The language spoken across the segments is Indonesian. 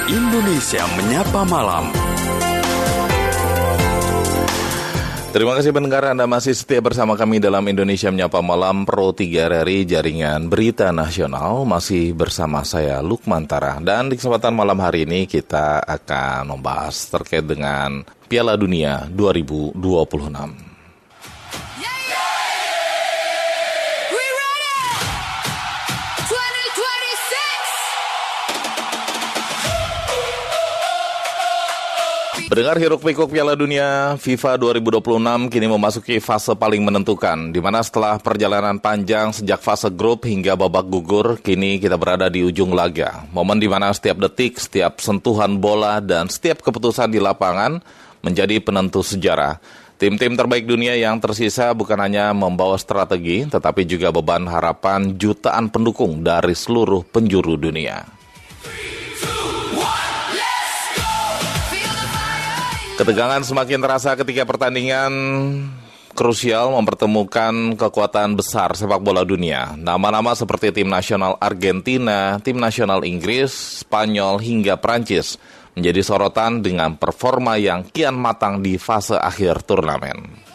Indonesia Menyapa Malam. Terima kasih pendengar, Anda masih setia bersama kami dalam Indonesia Menyapa Malam Pro 3 RRI Jaringan Berita Nasional. Masih bersama saya Lukman Tara. Dan di kesempatan malam hari ini kita akan membahas terkait dengan Piala Dunia 2026. Pendengar, hiruk-pikuk Piala Dunia FIFA 2026 kini memasuki fase paling menentukan, di mana setelah perjalanan panjang sejak fase grup hingga babak gugur, kini kita berada di ujung laga. Momen di mana setiap detik, setiap sentuhan bola, dan setiap keputusan di lapangan menjadi penentu sejarah. Tim-tim terbaik dunia yang tersisa bukan hanya membawa strategi, tetapi juga beban harapan jutaan pendukung dari seluruh penjuru dunia. Ketegangan semakin terasa ketika pertandingan krusial mempertemukan kekuatan besar sepak bola dunia. Nama-nama seperti tim nasional Argentina, tim nasional Inggris, Spanyol hingga Prancis menjadi sorotan dengan performa yang kian matang di fase akhir turnamen.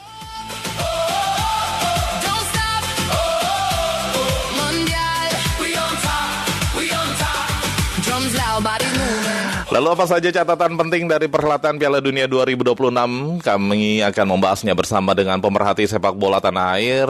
Lalu apa saja catatan penting dari perhelatan Piala Dunia 2026? Kami akan membahasnya bersama dengan pemerhati sepak bola tanah air,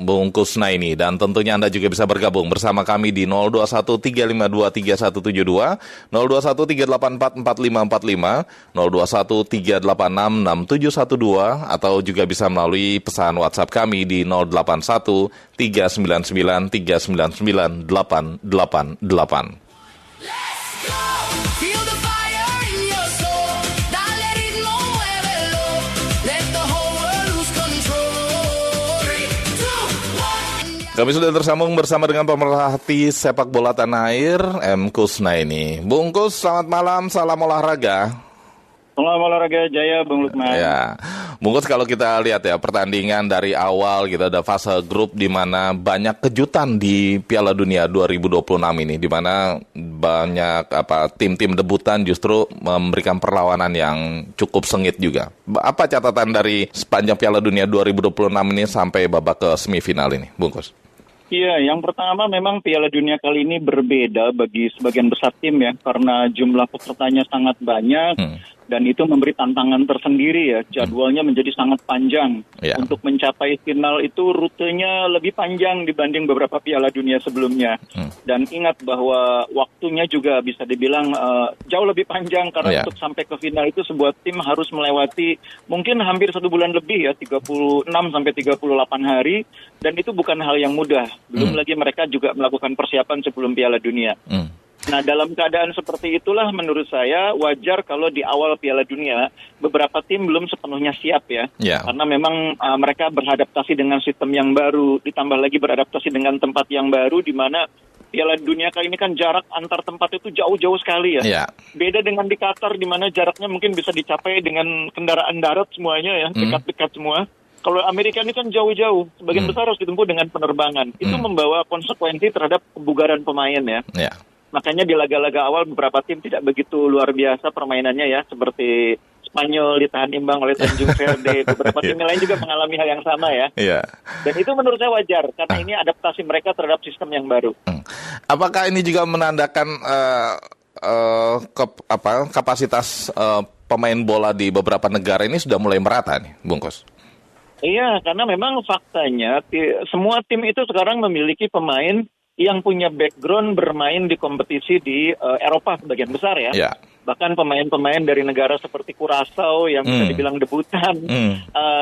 Bung Kusnaini. Dan tentunya Anda juga bisa bergabung bersama kami di 0213523172, 0213844545, 0213866712, atau juga bisa melalui pesan WhatsApp kami di 081399399888. Kami sudah tersambung bersama dengan pemerhati sepak bola tanah air, M. Kusnaini. Bung Kus, selamat malam, salam olahraga. Salam olahraga Jaya, Bung Lukman. Ya, Bung Kus, kalau kita lihat ya pertandingan dari awal, kita ada fase grup di mana banyak kejutan di Piala Dunia 2026 ini, di mana banyak tim-tim debutan justru memberikan perlawanan yang cukup sengit juga. Apa catatan dari sepanjang Piala Dunia 2026 ini sampai babak ke semifinal ini, Bung Kus? Iya, yang pertama memang Piala Dunia kali ini berbeda bagi sebagian besar tim ya, karena jumlah pesertanya sangat banyak dan itu memberi tantangan tersendiri ya. Jadwalnya menjadi sangat panjang. Untuk mencapai final itu rutenya lebih panjang dibanding beberapa Piala Dunia sebelumnya. Dan ingat bahwa waktunya juga bisa dibilang jauh lebih panjang karena untuk sampai ke final itu sebuah tim harus melewati mungkin hampir 1 bulan lebih ya, 36 sampai 38 hari, dan itu bukan hal yang mudah. Belum lagi mereka juga melakukan persiapan sebelum Piala Dunia. Nah, dalam keadaan seperti itulah menurut saya wajar kalau di awal Piala Dunia beberapa tim belum sepenuhnya siap ya. Karena memang mereka beradaptasi dengan sistem yang baru, ditambah lagi beradaptasi dengan tempat yang baru, di mana Piala Dunia kali ini kan jarak antar tempat itu jauh-jauh sekali ya. Beda dengan di Qatar di mana jaraknya mungkin bisa dicapai dengan kendaraan darat semuanya ya, dekat-dekat semua. Kalau Amerika ini kan jauh-jauh, sebagian besar harus ditempuh dengan penerbangan. Itu membawa konsekuensi terhadap kebugaran pemain ya. Makanya di laga-laga awal beberapa tim tidak begitu luar biasa permainannya ya, seperti Spanyol ditahan imbang oleh Tanjung Verde. Beberapa tim lain juga mengalami hal yang sama ya. Dan itu menurut saya wajar, karena ini adaptasi mereka terhadap sistem yang baru. Apakah ini juga menandakan kapasitas pemain bola di beberapa negara ini sudah mulai merata nih, Bung Kus? Iya, karena memang faktanya semua tim itu sekarang memiliki pemain yang punya background bermain di kompetisi di Eropa sebagian besar ya. Bahkan pemain-pemain dari negara seperti Curaçao yang bisa dibilang debutan,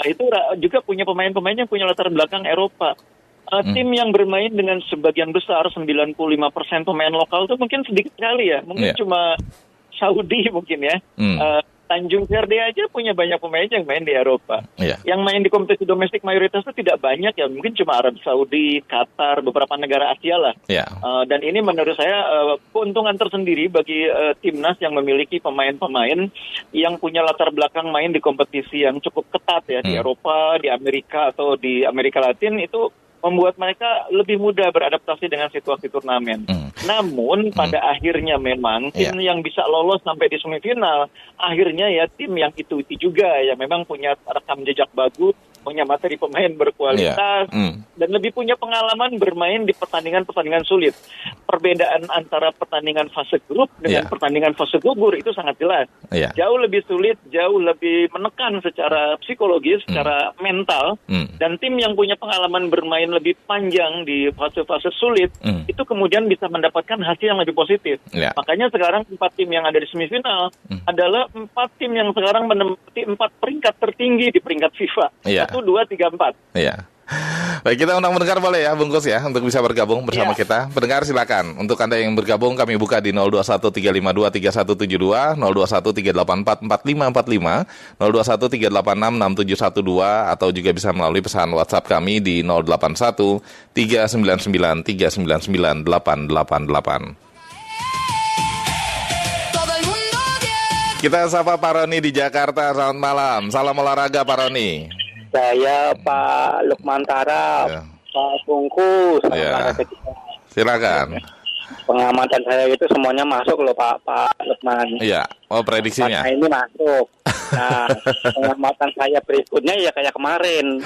itu juga punya pemain-pemain yang punya latar belakang Eropa. Tim yang bermain dengan sebagian besar 95% pemain lokal itu mungkin sedikit sekali ya. Mungkin cuma Saudi mungkin ya. Tanjung Verde aja punya banyak pemain yang main di Eropa. Yang main di kompetisi domestik mayoritas itu tidak banyak ya, mungkin cuma Arab Saudi, Qatar, beberapa negara Asia lah. Dan ini menurut saya keuntungan tersendiri bagi timnas yang memiliki pemain-pemain yang punya latar belakang main di kompetisi yang cukup ketat ya, di Eropa, di Amerika atau di Amerika Latin itu membuat mereka lebih mudah beradaptasi dengan situasi turnamen. Namun pada akhirnya memang tim yang bisa lolos sampai di semifinal, akhirnya ya tim yang itu juga yang memang punya rekam jejak bagus, punya materi pemain berkualitas, dan lebih punya pengalaman bermain di pertandingan-pertandingan sulit. Perbedaan antara pertandingan fase grup dengan pertandingan fase gugur itu sangat jelas. Jauh lebih sulit, jauh lebih menekan secara psikologis, secara mental, dan tim yang punya pengalaman bermain lebih panjang di fase-fase sulit, itu kemudian bisa mendapatkan hasil yang lebih positif. Makanya sekarang 4 tim yang ada di semifinal adalah 4 tim yang sekarang menempati 4 peringkat tertinggi di peringkat FIFA. 1, 2, 3, 4. Baik, kita undang pendengar boleh ya, Bungkus ya, untuk bisa bergabung bersama kita. Pendengar silakan. Untuk Anda yang bergabung, kami buka di 0213523172, 0213844545, 0213866712, atau juga bisa melalui pesan WhatsApp kami di 081399399888. Kita sapa Pak Roni di Jakarta. Selamat malam. Salam olahraga Pak Roni. Saya Pak Lukmantara, Pak Bungkus. Silakan. Pengamatan saya itu semuanya masuk loh Pak Lukman. Iya. Oh, prediksinya. Nah, ini masuk. Nah, pengamatan saya berikutnya ya kayak kemarin.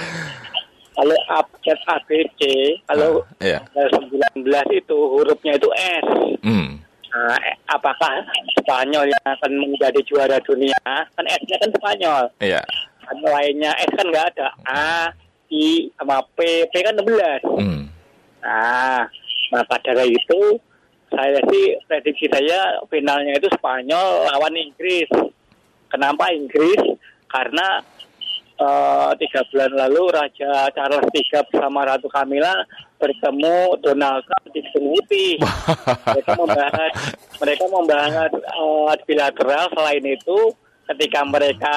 Kalau abjad ABC, kalau 19 itu hurufnya itu S. Nah, apakah Spanyol yang akan menjadi juara dunia? Kan S-nya kan Spanyol. Iya. Lainnya S kan nggak ada. A, I, sama P kan 11. Nah, pada itu saya sih prediksi saya finalnya itu Spanyol lawan Inggris. Kenapa Inggris? Karena 3 bulan lalu Raja Charles III bersama Ratu Camilla bertemu Donald Trump di Gedung Putih. Mereka membahas bilateral. Selain itu, ketika mereka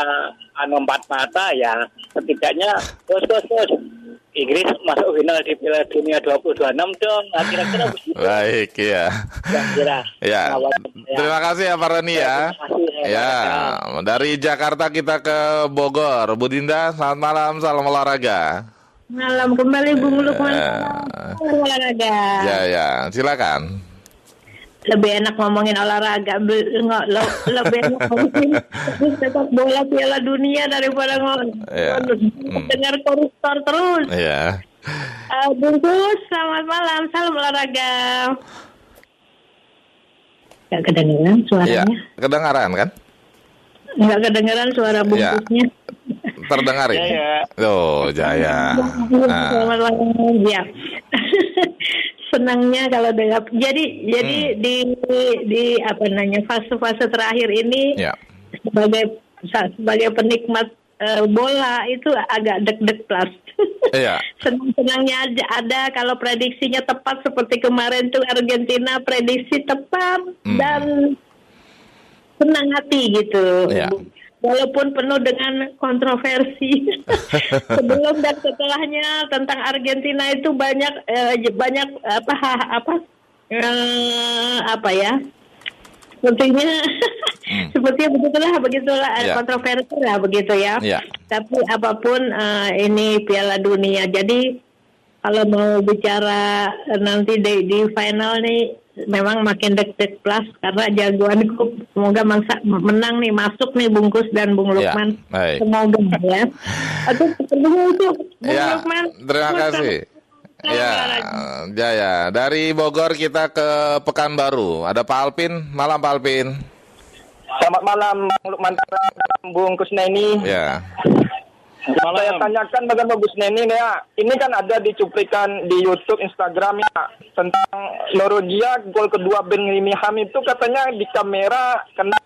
empat mata, ya setidaknya bos Inggris masuk final di Piala Dunia 2026 dong. Nah, kira-kira begitu. Baik, ya. Terima kasih ya Pak Roni ya. Dari Jakarta kita ke Bogor. Bu Dinda, selamat malam, salam olahraga. Malam kembali Bung Lukman, salam olahraga. Ya, silakan. Lebih enak ngomongin olahraga, lebih enak ngomongin sepak bola Piala Dunia daripada dengar koruptor terus. Bungkus, selamat malam, salam olahraga. Gak kedengeran suaranya? Kedengaran kan? Gak kedengeran suara bungkusnya. Terdengar ya? Oh, Jaya. Selamat malam, ya. Senangnya kalau dengar. Jadi di fase-fase terakhir ini sebagai penikmat bola itu agak deg-deg plus. Senang-senangnya aja ada kalau prediksinya tepat seperti kemarin tuh Argentina prediksi tepat dan senang hati gitu. Walaupun penuh dengan kontroversi sebelum dan setelahnya tentang Argentina itu banyak sepertinya begitulah ada kontroversi lah begitu ya. Tapi apapun ini Piala Dunia. Jadi kalau mau bicara nanti di final nih memang makin deg-deg plus karena jagoanku semoga menang nih, masuk nih Bungkus dan Bung Lukman. Semoga ya. Atau ketemu itu Bung Lukman. Terima kasih. Jaya. Dari Bogor kita ke Pekanbaru. Ada Pak Alpin. Malam Pak Alpin. Selamat malam Bung Lukman, Bung Kusneni. Saya tanyakan bagaimana Gus Neni ya. Ini kan ada dicuplikan di YouTube, Instagram ya tentang Norwegia gol kedua Bellingham itu katanya di kamera kena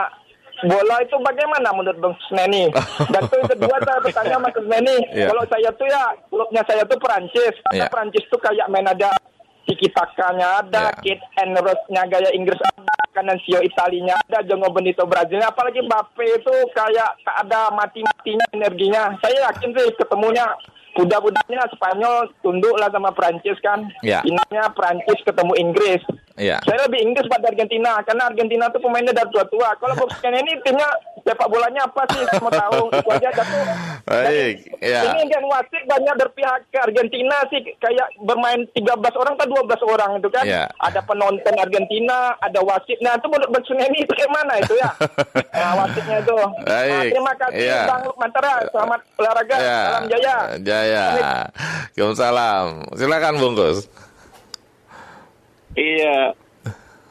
bola itu bagaimana menurut Bung Neni? Dan itu kedua saya bertanya sama Gus Neni. Kalau saya tuh ya klubnya saya tuh Perancis. Karena Perancis tuh kayak main ada tiki-takanya ada, Kit and Rose-nya gaya Inggris ada, Canancio Italinya ada, João Benito Brazilnya, apalagi Mbappe itu kayak tak ada mati-matinya energinya. Saya yakin sih ketemunya budak-budaknya Spanyol tunduk lah sama Prancis kan. Finalnya Prancis ketemu Inggris. Saya lebih Inggris pada Argentina karena Argentina tuh pemainnya dari tua-tua. Kalau Bosnia ini timnya sepak bolanya apa sih? Saya mau tahu. Itu aja tuh. Baik, ya. Ini dan wasit banyak berpihak ke Argentina sih, kayak bermain 13 orang atau 12 orang itu kan. Ya. Ada penonton Argentina, ada wasitnya. Itu menurut Bang Suneni itu kayak mana itu ya? Nah, wasitnya itu. Nah, terima kasih Bang Lukmantara. Selamat olahraga. Salam jaya. Jaya. Waalaikumsalam. Silakan bungkus. Iya.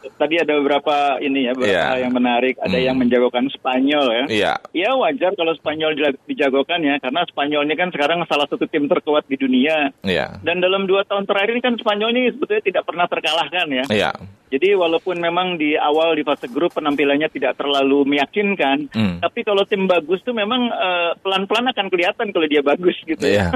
Tadi ada beberapa hal yang menarik. Ada yang menjagokan Spanyol ya. Iya. Ya wajar kalau Spanyol dijagokan ya, karena Spanyol ini kan sekarang salah satu tim terkuat di dunia. Iya. Dan dalam 2 tahun terakhir ini kan Spanyol ini sebetulnya tidak pernah terkalahkan ya. Iya. Jadi walaupun memang di awal di fase grup penampilannya tidak terlalu meyakinkan, tapi kalau tim bagus tuh memang pelan-pelan akan kelihatan kalau dia bagus gitu. Iya.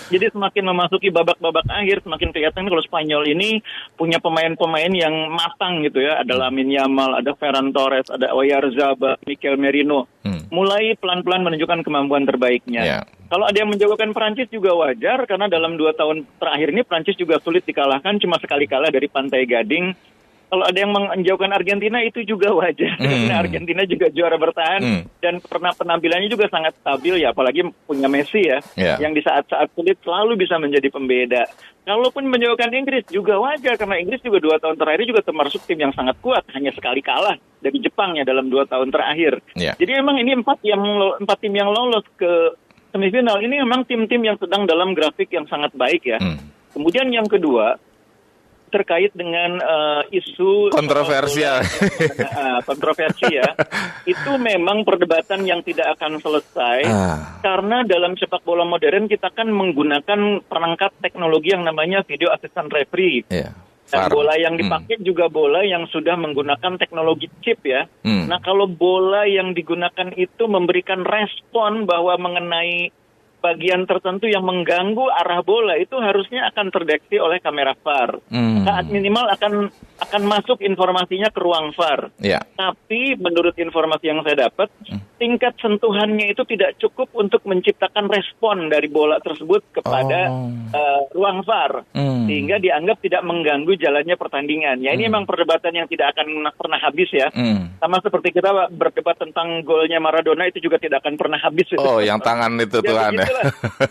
Jadi semakin memasuki babak-babak akhir semakin kelihatan kalau Spanyol ini punya pemain-pemain yang matang gitu ya. Ada Lamine Yamal, ada Ferran Torres, ada Oyarzabal, Mikel Merino. Mulai pelan-pelan menunjukkan kemampuan terbaiknya. Yeah. Kalau ada yang menjagokan Prancis juga wajar, karena dalam 2 tahun terakhir ini Prancis juga sulit dikalahkan, cuma sekali kalah dari Pantai Gading. Kalau ada yang menjauhkan Argentina itu juga wajar, karena Argentina juga juara bertahan dan pernah penampilannya juga sangat stabil ya, apalagi punya Messi ya, yang di saat-saat sulit selalu bisa menjadi pembeda. Kalaupun menjauhkan Inggris juga wajar, karena Inggris juga 2 tahun terakhir juga termasuk tim yang sangat kuat, hanya sekali kalah dari Jepang ya dalam 2 tahun terakhir. Jadi memang ini 4 tim yang lolos ke semifinal ini memang tim-tim yang sedang dalam grafik yang sangat baik ya. Kemudian yang kedua, terkait dengan isu kontroversial, kontroversi ya, itu memang perdebatan yang tidak akan selesai karena dalam sepak bola modern kita kan menggunakan perangkat teknologi yang namanya video assistant referee. Dan bola yang dipakai juga bola yang sudah menggunakan teknologi chip ya. Nah kalau bola yang digunakan itu memberikan respon bahwa mengenai bagian tertentu yang mengganggu arah bola, itu harusnya akan terdeteksi oleh kamera VAR. Saat minimal akan masuk informasinya ke ruang VAR. Tapi menurut informasi yang saya dapat, tingkat sentuhannya itu tidak cukup untuk menciptakan respon dari bola tersebut kepada ruang VAR. Sehingga dianggap tidak mengganggu jalannya pertandingan. Ya ini memang perdebatan yang tidak akan pernah habis ya. Sama seperti kita berdebat tentang golnya Maradona, itu juga tidak akan pernah habis. Oh, yang tangan itu Tuhan ya.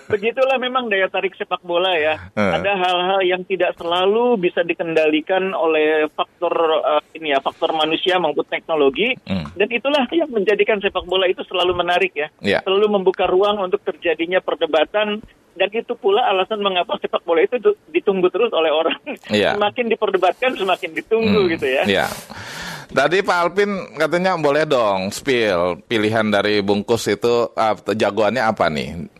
Begitulah memang daya tarik sepak bola ya. Ada hal-hal yang tidak selalu bisa dikendalikan oleh faktor manusia maupun teknologi. Dan itulah yang menjadikan sepak bola itu selalu menarik ya. Selalu membuka ruang untuk terjadinya perdebatan. Dan itu pula alasan mengapa sepak bola itu ditunggu terus oleh orang. Semakin diperdebatkan semakin ditunggu gitu ya. Tadi Pak Alvin katanya boleh dong spill pilihan dari bungkus itu jagoannya apa nih?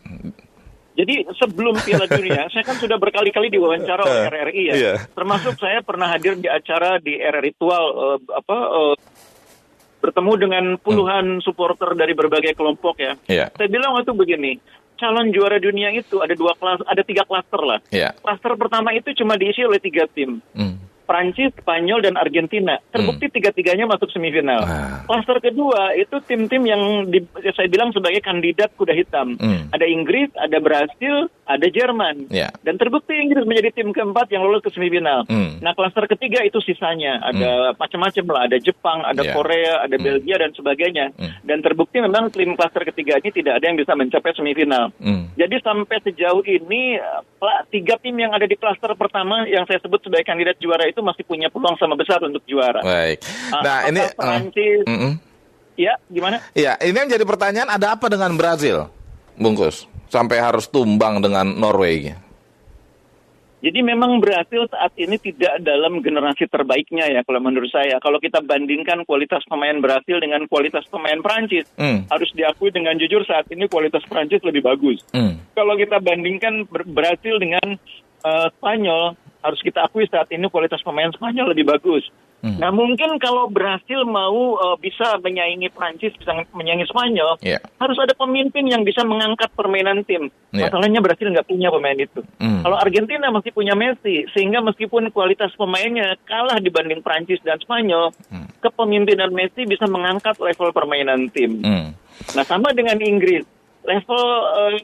Jadi sebelum Piala Dunia, saya kan sudah berkali-kali diwawancara oleh RRI ya. Termasuk saya pernah hadir di acara di RRI Ritual, bertemu dengan puluhan supporter dari berbagai kelompok ya. Saya bilang waktu begini, calon juara dunia itu ada 3 klaster lah. Klaster pertama itu cuma diisi oleh 3 tim. Prancis, Spanyol, dan Argentina. Terbukti 3-tiganya masuk semifinal. Klaster kedua itu tim-tim yang saya bilang sebagai kandidat kuda hitam. Ada Inggris, ada Brasil, ada Jerman. Dan terbukti Inggris menjadi tim keempat yang lolos ke semifinal. Nah, klaster ketiga itu sisanya. Ada macam-macam lah. Ada Jepang, ada Korea, ada Belgia, dan sebagainya. Dan terbukti memang tim klaster ketiga ini tidak ada yang bisa mencapai semifinal. Jadi sampai sejauh ini 3 tim yang ada di klaster pertama yang saya sebut sebagai kandidat juara itu masih punya peluang sama besar untuk juara. Baik. Nah, ini Prancis. Ya, gimana? Ya, ini yang jadi pertanyaan, ada apa dengan Brazil, bungkus, sampai harus tumbang dengan Norway? Jadi memang Brasil saat ini tidak dalam generasi terbaiknya ya kalau menurut saya. Kalau kita bandingkan kualitas pemain Brasil dengan kualitas pemain Prancis, harus diakui dengan jujur saat ini kualitas Prancis lebih bagus. Kalau kita bandingkan Brasil dengan Spanyol, harus kita akui saat ini kualitas pemain Spanyol lebih bagus. Nah mungkin kalau Brasil mau bisa menyaingi Prancis, bisa menyaingi Spanyol, harus ada pemimpin yang bisa mengangkat permainan tim. Masalahnya Brasil nggak punya pemain itu. Kalau Argentina masih punya Messi, sehingga meskipun kualitas pemainnya kalah dibanding Prancis dan Spanyol, kepemimpinan Messi bisa mengangkat level permainan tim. Nah sama dengan Inggris, level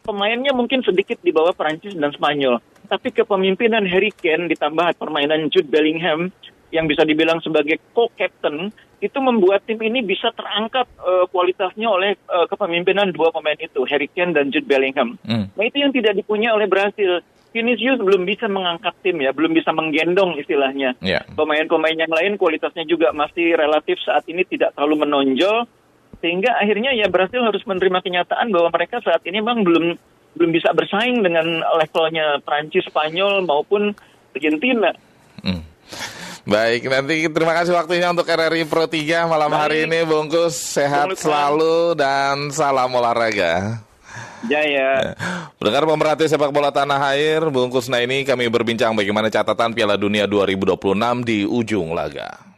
pemainnya mungkin sedikit di bawah Prancis dan Spanyol. Tapi kepemimpinan Harry Kane ditambah permainan Jude Bellingham yang bisa dibilang sebagai co-captain, itu membuat tim ini bisa terangkat kualitasnya oleh kepemimpinan dua pemain itu, Harry Kane dan Jude Bellingham. Nah itu yang tidak dipunyai oleh Brasil. Vinicius belum bisa mengangkat tim ya, belum bisa menggendong istilahnya. Pemain-pemain yang lain kualitasnya juga masih relatif saat ini tidak terlalu menonjol, sehingga akhirnya ya Brasil harus menerima kenyataan bahwa mereka saat ini memang belum bisa bersaing dengan levelnya Prancis, Spanyol maupun Argentina. Baik, nanti terima kasih waktunya untuk RRI Pro 3 malam hari ini, Bungkus. Sehat selalu dan salam olahraga. Jaya. Pendengar pemerhati sepak bola tanah air, Bungkus. Nah ini kami berbincang bagaimana catatan Piala Dunia 2026 di ujung laga.